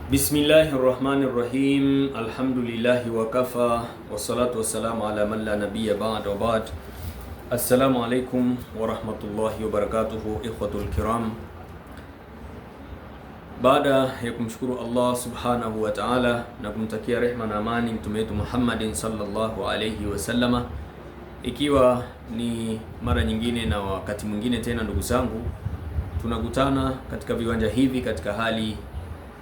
Bismillahirrahmanirrahim. Alhamdulillahi wa kafa wassalatu wassalamu ala man la nabiyya ba'da wa ba'd. Assalamu alaikum wa rahmatullahi wa barakatuhu, ikhwatul kiram. Baada ya kumshukuru Allah subhanahu wa ta'ala na kumtakia rehma na amani mtume wetu Muhammadin sallallahu alayhi wasallama, ikiwa ni mara nyingine na wakati mwingine tena, ndugu zangu, tunakutana katika viwanja hivi katika hali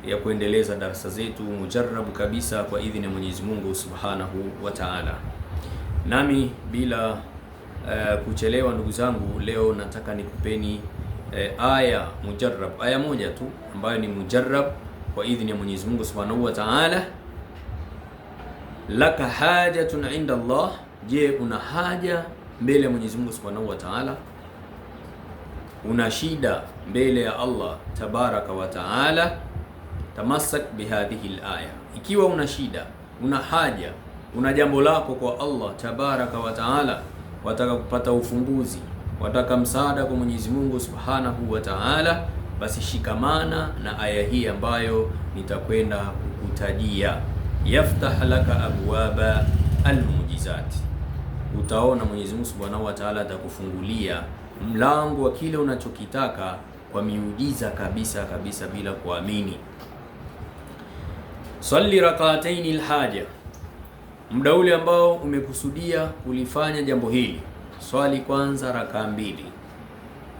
ya kuendeleza darasa zetu mujarrabu kabisa kwa idhini ya Mwenyezi Mungu subhanahu wa ta'ala. Nami bila kuchelewa, ndugu zangu, leo nataka nikupeni aya mujarrab, aya moja tu ambayo ni mujarrab kwa idhini ya Mwenyezi Mungu subhanahu wa ta'ala. Laka hajatun inda Allah, je, una haja mbele ya Mwenyezi Mungu subhanahu wa ta'ala? Una shida mbele ya Allah tabaraka wa ta'ala? Tamassak bihadhihi al-aya. Ikiwa una shida, una haja, una jambo lako kwa Allah tabaraka wa ta'ala, wataka kupata ufumbuzi, wataka msaada kwa Mwenyezi Mungu subhanahu wa ta'ala, basi shikamana na aya hii ambayo nitakwenda kukutajia. Yaftah laka abwaba almujizat, utaona Mwenyezi Mungu subhanahu wa ta'ala atakufungulia mlango wa kile unachokitaka kwa miujiza kabisa kabisa bila kuamini. Salli rak'ataini alhaja, muda ule ambao umekusudia kulifanya jambo hili, swali kwanza rakaa mbili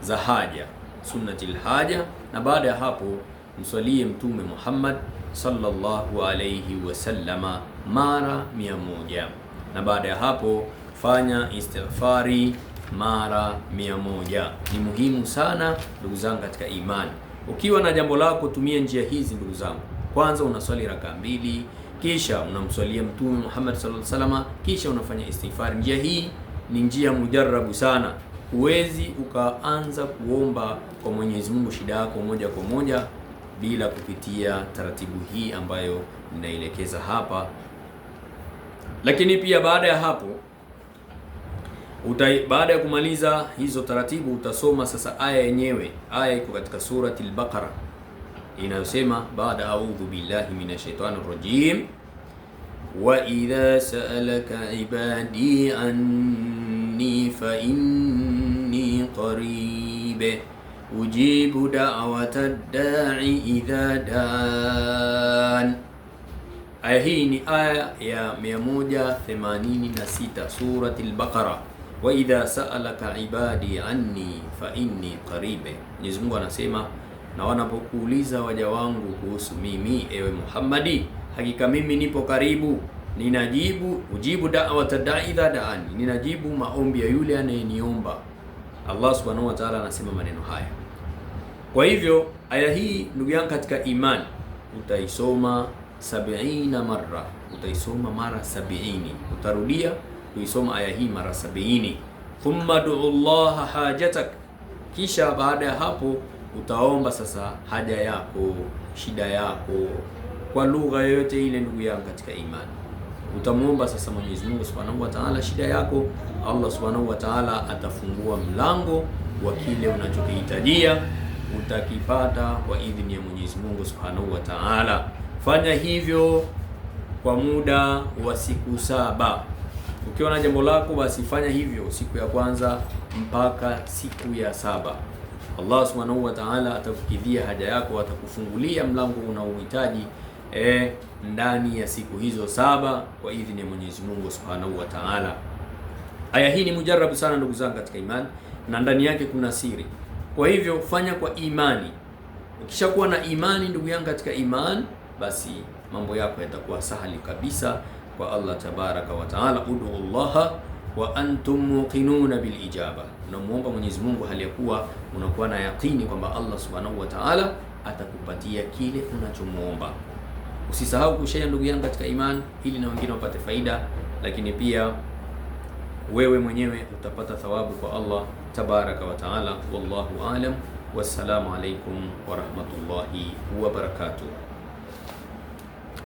za haja, sunnatil haja, na baada ya hapo mswalie Mtume Muhammad sallallahu alayhi wasallama mara 100, na baada ya hapo fanya istighfari mara 100. Ni muhimu sana ndugu zangu katika imani. Ukiwa na jambo lako, tumia njia hizi ndugu zangu. Kwanza unaswali rakaa mbili, kisha unamswalia Mtume Muhammad sallallahu alaihi wasallam, kisha unafanya istighfar. Njia hii ni njia mujarrabu sana. Huwezi ukaanza kuomba kwa Mwenyezi Mungu shida yako moja kwa moja bila kupitia taratibu hii ambayo ninaelekeza hapa. Lakini pia baada ya hapo baada ya kumaliza hizo taratibu, utasoma sasa aya yenyewe. Aya iko katika surati al-Baqara inayosema baada a'udhu billahi minash shaitani rajim, wa idha sa'alaka ibadi anni fa inni qarib ujibu da'wata da'i idha da'an. Aya hii ni aya ya 186 surati al-Baqara. Wa idha sa'alaka ibadi anni fa inni qarib, Mwenyezi Mungu anasema, na wanapokuuliza waja wangu kuhusu mimi, ewe Muhammadi, hakika mimi nipo karibu, ninajibu. Ujibu da'wata da'i idha da'ani, ninajibu maombi ya yule anayeniomba. Allah subhanahu wa ta'ala anasema maneno haya. Kwa hivyo aya hii ndugu yangu katika imani utaisoma 70 mara, utaisoma mara 70, utarudia kuisoma aya hii mara 70. Thumma du'u Allah hajatak, kisha baada ya hapo utaomba sasa haja yako, shida yako kwa lugha yoyote ile ndugu yangu katika imani. Utamwomba sasa Mwenyezi Mungu subhanahu wa ta'ala shida yako. Allah subhanahu wa ta'ala atafungua mlango wa kile unachokihitajia, utakipata kwa idhini ya Mwenyezi Mungu subhanahu wa ta'ala. Fanya hivyo kwa muda wa siku 7. Ukiwa na jambo lako, basi fanya hivyo siku ya kwanza mpaka siku ya 7. Allah subhanahu wa ta'ala atakukidhia haja yako, atakufungulia mlango unaohitaji ndani ya siku hizo 7 kwa idhini ya Mwenyezi Mungu subhanahu wa ta'ala. Aya hii ni mujarrabu sana ndugu zangu katika imani, na ndani yake kuna siri. Kwa hivyo fanya kwa imani. Ukishakuwa na imani ndugu yangu katika imani, basi mambo yako yatakuwa sahali kabisa kwa Allah tabaraka wa ta'ala. Ud'u Allah wa antum muqinuna bil ijaba, unamuomba Mwenyezi Mungu hali ya kuwa unakuwa na yaqini kwamba Allah subhanahu wa ta'ala atakupatia kile unachomuomba. Usisahau kushare ndugu yangu katika imani, ili na wengine wapate faida, lakini pia wewe mwenyewe utapata thawabu kwa Allah tabaraka wa ta'ala. Wallahu a'lam. Wassalamu alaikum wa rahmatullahi wa barakatuh.